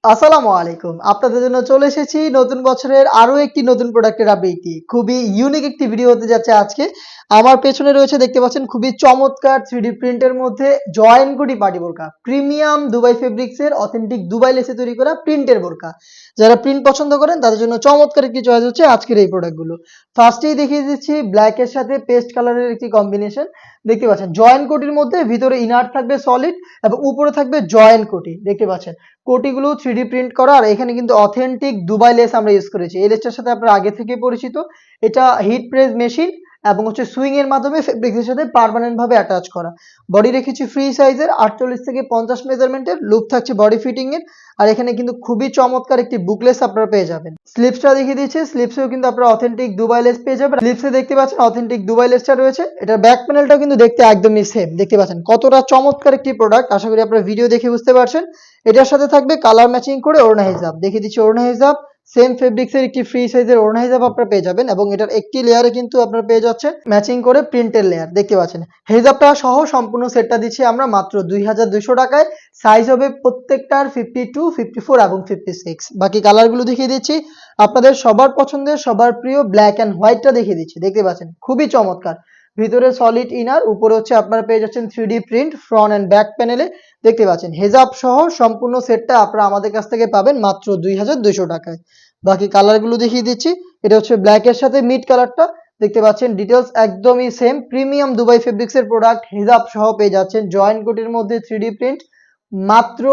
আসসালামু আলাইকুম। আপনাদের জন্য চলে এসেছি নতুন বছরের আরো একটি নতুন প্রোডাক্টের আপডেট দিয়ে। খুবই ইউনিক একটি ভিডিও হতে যাচ্ছে আজকে। আমার পেছনে রয়েছে দেখতে পাচ্ছেন খুবই চমৎকার 3D প্রিন্টের মধ্যে জয়েন কোটি পার্টি বোরকা। প্রিমিয়াম দুবাই ফেব্রিক্সের অথেন্টিক দুবাই লেসে তৈরি করা প্রিন্টের বোরকা। যারা প্রিন্ট পছন্দ করেন তাদের জন্য চমৎকার একটি চয়েস হচ্ছে আজকের এই প্রোডাক্টগুলো। ফার্স্টেই দেখিয়ে দিচ্ছি ব্ল্যাকের সাথে পেস্ট কালারের একটি কম্বিনেশন। দেখতে পাচ্ছেন জয়েন কোটির মধ্যে ভিতরে ইনার থাকবে সলিড এবং উপরে থাকবে জয়েন কোটি। দেখতে পাচ্ছেন কোটিগুলো 3D প্রিন্ট করা আর এখানে কিন্তু অথেন্টিক দুবাই লেস আমরা ইউজ করেছি। এই লেসটার সাথে আপনারা আগে থেকেই পরিচিত। এটা হিট প্রেস মেশিন এবং হচ্ছে সুইং এর মাধ্যমে ফেব্রিক্সের সাথে পার্মানেন্ট ভাবে অ্যাটাচ করা। বডি রেখেছি ফ্রি সাইজের 48 থেকে 50 মেজারমেন্টের, লুপ থাকছে বডি ফিটিং এর। আর এখানে কিন্তু খুবই চমৎকার একটি বুকলেস আপনারা পেয়ে যাবেন। স্লিপসটা দেখিয়ে দিচ্ছি, স্লিপসেও কিন্তু আপনারা অথেন্টিক দুবাই লেস পেয়ে যাবেন। স্লিপসে দেখতে পাচ্ছেন অথেন্টিক দুবাই লেসটা রয়েছে। এটার ব্যাক প্যানেলটাও কিন্তু দেখতে একদমই সেম। দেখতে পাচ্ছেন কতটা চমৎকার একটি প্রোডাক্ট, আশা করি আপনারা ভিডিও দেখে বুঝতে পারছেন। এটার সাথে থাকবে কালার ম্যাচিং করে ওড়না হিজাব। দেখিয়ে দিচ্ছি ওড়না হিজাব, সেম ফেব্রিক্সের একটি ফ্রি সাইজের ওড়না হিজাব আপনারা পেয়ে যাবেন এবং এটার একটি লেয়ারে কিন্তু আপনারা পেয়ে যাচ্ছেন ম্যাচিং করে প্রিন্টের লেয়ার। দেখতে পাচ্ছেন হিজাবটা সহ সম্পূর্ণ সেটটা দিচ্ছি আমরা মাত্র 2200 টাকায়। সাইজ হবে প্রত্যেকটার 52, 54 এবং 56। বাকি কালারগুলো দেখিয়ে দিচ্ছি। আপনাদের সবার পছন্দের সবার প্রিয় ব্ল্যাক অ্যান্ড হোয়াইটটা দেখিয়ে দিচ্ছি। দেখতে পাচ্ছেন খুবই চমৎকার, ভিতরে সলিড ইনার, উপরে হচ্ছে আপনারা পেয়ে যাচ্ছেন 3D print front end back প্যানেলে। দেখতে পাচ্ছেন হেজাব সহ সম্পূর্ণ সেটটা আপনারা আমাদের কাছ থেকে পাবেন মাত্র 2200 টাকায়। বাকি কালারগুলো দেখিয়ে দিচ্ছি। এটা হচ্ছে ব্ল্যাক এর সাথে মিড কালারটা। দেখতে পাচ্ছেন ডিটেলস একদমই সেম। প্রিমিয়াম দুবাই ফেব্রিক্সের প্রোডাক্ট, হিজাব সহ পেয়ে যাচ্ছেন জয়েন্ট কোটির মধ্যে 3D প্রিন্ট মাত্র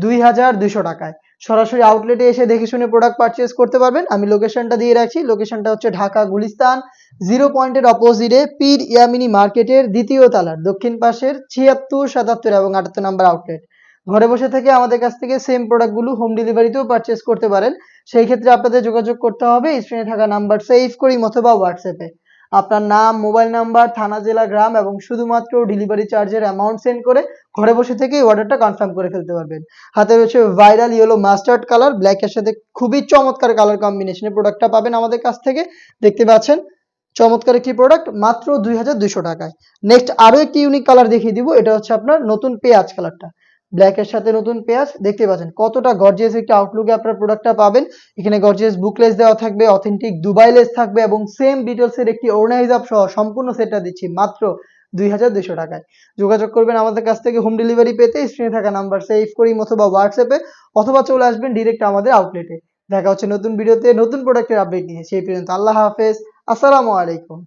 2200 টাকায়। সরাসরি আউটলেটে এসে দেখে শুনে প্রোডাক্ট পারচেজ করতে পারবেন। আমি লোকেশনটা দিয়ে রাখছি। লোকেশনটা হচ্ছে ঢাকা গুলিস্তান, জিরো পয়েন্টের অপোজিটে পীর ইয়ামিনী মার্কেটের দ্বিতীয় তলার দক্ষিণ পাশের 76, 77 এবং 78 নাম্বার আউটলেট। ঘরে বসে থেকে আমাদের কাছ থেকে সেম প্রোডাক্টগুলো হোম ডেলিভারিতেও পারচেজ করতে পারেন। সেই ক্ষেত্রে আপনাদের যোগাযোগ করতে হবে স্ক্রিনে থাকা নাম্বার সেভ করি অথবা হোয়াটসঅ্যাপে আপনার নাম, মোবাইল নাম্বার, থানা, জেলা, গ্রাম এবং শুধুমাত্র ডেলিভারি চার্জের অ্যামাউন্ট সেন্ড করে ঘরে বসে থেকেই অর্ডারটা কনফার্ম করে ফেলতে পারবেন। হাতে রয়েছে ভাইরাল ইয়েলো মাস্টার্ড কালার, ব্ল্যাকের সাথে খুবই চমৎকার কালার কম্বিনেশনে প্রোডাক্টটা পাবেন আমাদের কাছ থেকে। দেখতে পাচ্ছেন চমৎকার একটি প্রোডাক্ট মাত্র 2200 টাকায়। নেক্সট আরো একটি ইউনিক কালার দেখিয়ে দিব। এটা হচ্ছে আপনার নতুন পেঁয়াজ কালারটা, ব্ল্যাক এর সাথে নতুন পেঁয়াজ। দেখতে পাচ্ছেন কতটা গর্জিয়াস একটি আউটলুকে আপনার প্রোডাক্টটা পাবেন। এখানে গর্জিয়াস বুকলেস দেওয়া থাকবে, অথেন্টিক দুবাই লেস থাকবে এবং সেম ডিটেলস এর একটি ওড়না হিজাব সহ সম্পূর্ণ সেটটা দিচ্ছি মাত্র 2200 টাকায়। যোগাযোগ করবেন আমাদের কাছ থেকে হোম ডেলিভারি পেতে স্ক্রিনে থাকা নাম্বার সেভ করি অথবা হোয়াটসঅ্যাপে, অথবা চলে আসবেন ডিরেক্ট আমাদের আউটলেটে। দেখা হচ্ছে নতুন ভিডিওতে নতুন প্রোডাক্টের আপডেট নিয়ে। সেই পর্যন্ত আল্লাহ হাফেজ, আসসালামু আলাইকুম।